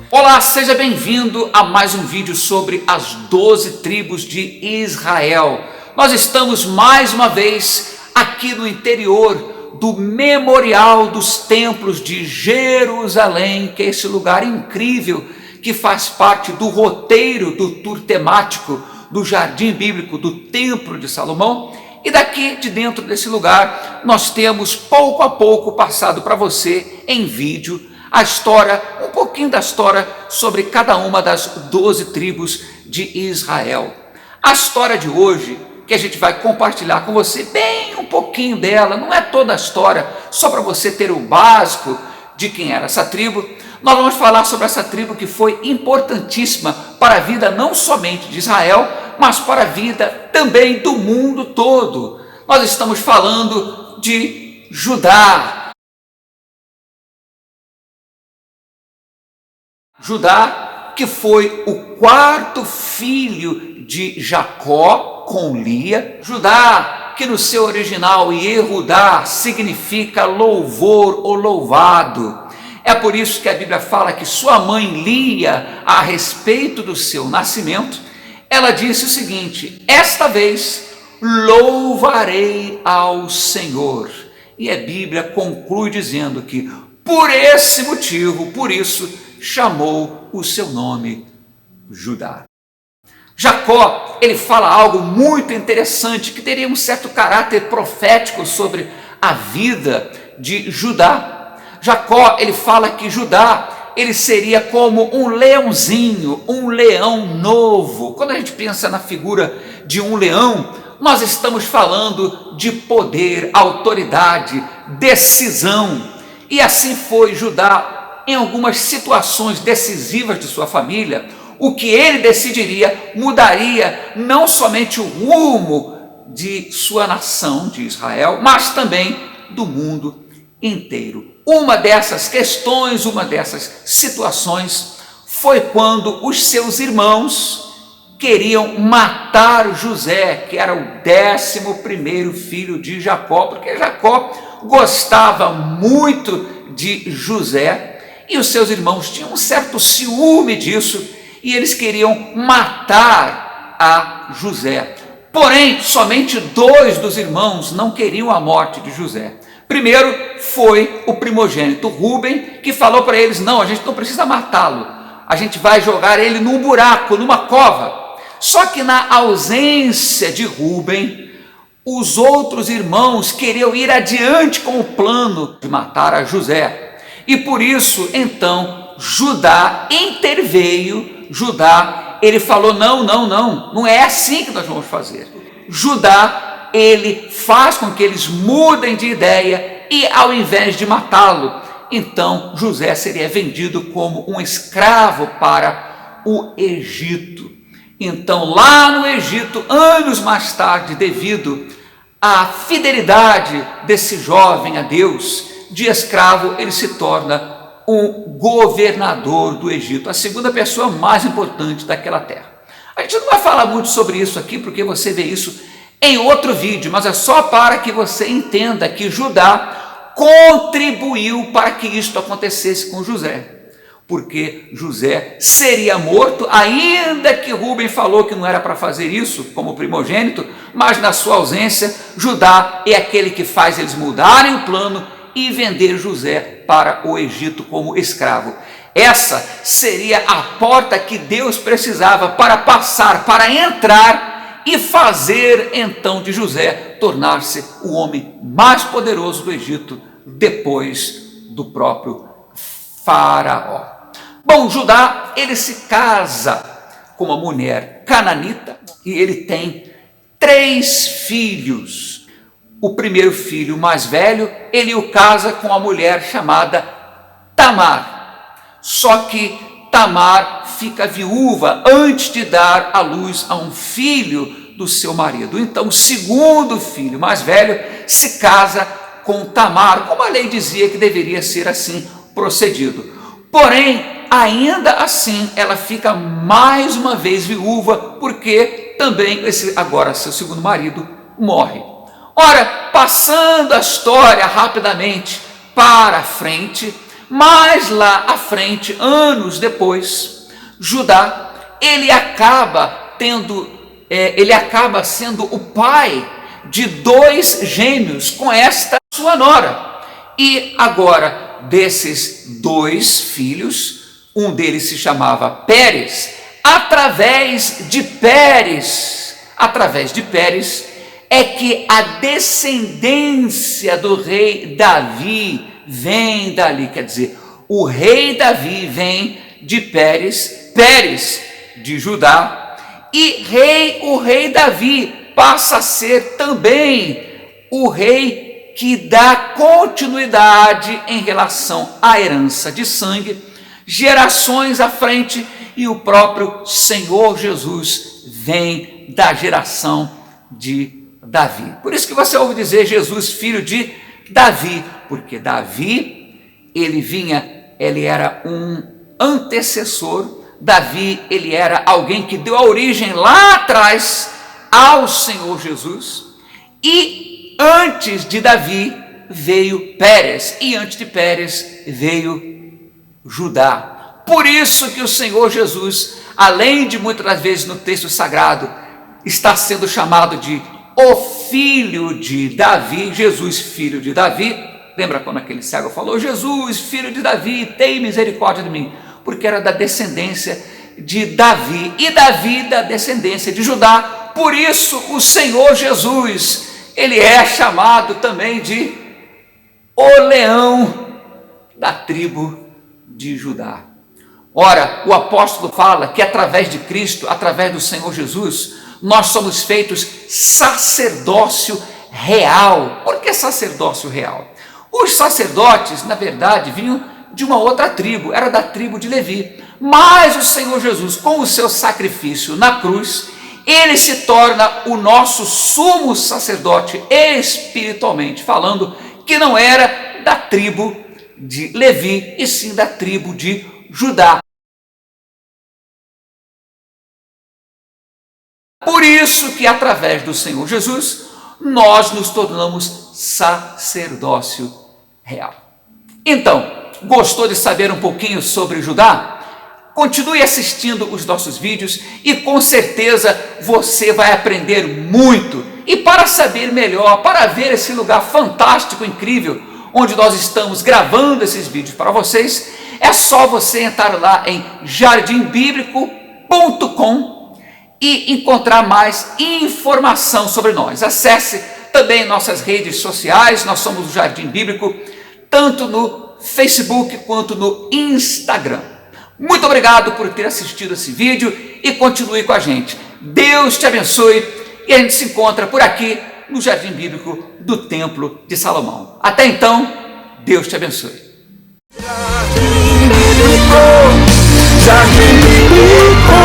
Olá, seja bem-vindo a mais um vídeo sobre as 12 tribos de Israel. Nós estamos mais uma vez aqui no interior do Memorial dos Templos de Jerusalém, que é esse lugar incrível que faz parte do roteiro do tour temático do Jardim Bíblico do Templo de Salomão. E daqui de dentro desse lugar nós temos pouco a pouco passado para você em vídeo a história, um pouquinho da história sobre cada uma das 12 tribos de Israel. A história de hoje, que a gente vai compartilhar com você, bem um pouquinho dela, não é toda a história, só para você ter o básico de quem era essa tribo. Nós vamos falar sobre essa tribo que foi importantíssima para a vida não somente de Israel, mas para a vida também do mundo todo. Nós estamos falando de Judá. Judá, que foi o quarto filho de Jacó com Lia. Judá, que no seu original Yehudá significa louvor ou louvado. É por isso que a Bíblia fala que sua mãe Lia, a respeito do seu nascimento, ela disse o seguinte: esta vez louvarei ao Senhor. E a Bíblia conclui dizendo que por esse motivo, por isso, chamou o seu nome Judá. Jacó, ele fala algo muito interessante que teria um certo caráter profético sobre a vida de Judá. Jacó, ele fala que Judá, ele seria como um leãozinho, um leão novo. Quando a gente pensa na figura de um leão, nós estamos falando de poder, autoridade, decisão. E assim foi Judá em algumas situações decisivas de sua família. O que ele decidiria mudaria não somente o rumo de sua nação, de Israel, mas também do mundo inteiro. Uma dessas questões, uma dessas situações foi quando os seus irmãos queriam matar José, que era o 11º filho de Jacó, porque Jacó gostava muito de José, e os seus irmãos tinham um certo ciúme disso, e eles queriam matar a José. Porém, somente 2 dos irmãos não queriam a morte de José. Primeiro foi o primogênito Rúben, que falou para eles: não, a gente não precisa matá-lo, a gente vai jogar ele num buraco, numa cova. Só que na ausência de Rúben, os outros irmãos queriam ir adiante com o plano de matar a José. E por isso, então, Judá interveio. Judá, ele falou: não é assim que nós vamos fazer. Judá, ele faz com que eles mudem de ideia e, ao invés de matá-lo, então José seria vendido como um escravo para o Egito. Então, lá no Egito, anos mais tarde, devido à fidelidade desse jovem a Deus, de escravo, ele se torna o governador do Egito, a segunda pessoa mais importante daquela terra. A gente não vai falar muito sobre isso aqui, porque você vê isso em outro vídeo, mas é só para que você entenda que Judá contribuiu para que isto acontecesse com José, porque José seria morto, ainda que Rúben falou que não era para fazer isso como primogênito, mas na sua ausência, Judá é aquele que faz eles mudarem o plano e vender José para o Egito como escravo. Essa seria a porta que Deus precisava para passar, para entrar e fazer então de José tornar-se o homem mais poderoso do Egito, depois do próprio Faraó. Bom, Judá, ele se casa com uma mulher cananita e ele tem 3 filhos. O primeiro filho, mais velho, ele o casa com uma mulher chamada Tamar. Só que Tamar fica viúva antes de dar à luz a um filho do seu marido. Então, o segundo filho, mais velho, se casa com Tamar, como a lei dizia que deveria ser assim procedido. Porém, ainda assim, ela fica mais uma vez viúva, porque também esse agora seu segundo marido morre. Ora, passando a história rapidamente para frente, mais lá à frente, anos depois, Judá, ele acaba sendo o pai de 2 gêmeos com esta sua nora. E agora, desses 2 filhos, um deles se chamava Pérez. Através de Pérez é que a descendência do rei Davi vem dali, quer dizer, o rei Davi vem de Pérez, Pérez de Judá, e o rei Davi passa a ser também o rei que dá continuidade em relação à herança de sangue, gerações à frente, e o próprio Senhor Jesus vem da geração de Davi. Por isso que você ouve dizer Jesus, filho de Davi, porque Davi, ele era um antecessor. Davi, ele era alguém que deu a origem lá atrás ao Senhor Jesus, e antes de Davi veio Pérez, e antes de Pérez veio Judá. Por isso que o Senhor Jesus, além de muitas das vezes no texto sagrado, está sendo chamado de o filho de Davi, Jesus, filho de Davi. Lembra quando aquele cego falou: Jesus, filho de Davi, tem misericórdia de mim? Porque era da descendência de Davi, e Davi da descendência de Judá. Por isso o Senhor Jesus, ele é chamado também de o leão da tribo de Judá. Ora, o apóstolo fala que através de Cristo, através do Senhor Jesus, nós somos feitos sacerdócio real. Por que sacerdócio real? Os sacerdotes, na verdade, vinham de uma outra tribo, era da tribo de Levi. Mas o Senhor Jesus, com o seu sacrifício na cruz, ele se torna o nosso sumo sacerdote, espiritualmente falando, que não era da tribo de Levi, e sim da tribo de Judá. Por isso que através do Senhor Jesus, nós nos tornamos sacerdócio real. Então, gostou de saber um pouquinho sobre Judá? Continue assistindo os nossos vídeos e com certeza você vai aprender muito. E para saber melhor, para ver esse lugar fantástico, incrível, onde nós estamos gravando esses vídeos para vocês, é só você entrar lá em jardimbiblico.com e encontrar mais informação sobre nós. Acesse também nossas redes sociais, nós somos o Jardim Bíblico, tanto no Facebook quanto no Instagram. Muito obrigado por ter assistido esse vídeo e continue com a gente. Deus te abençoe e a gente se encontra por aqui no Jardim Bíblico do Templo de Salomão. Até então, Deus te abençoe. Jardim Bíblico,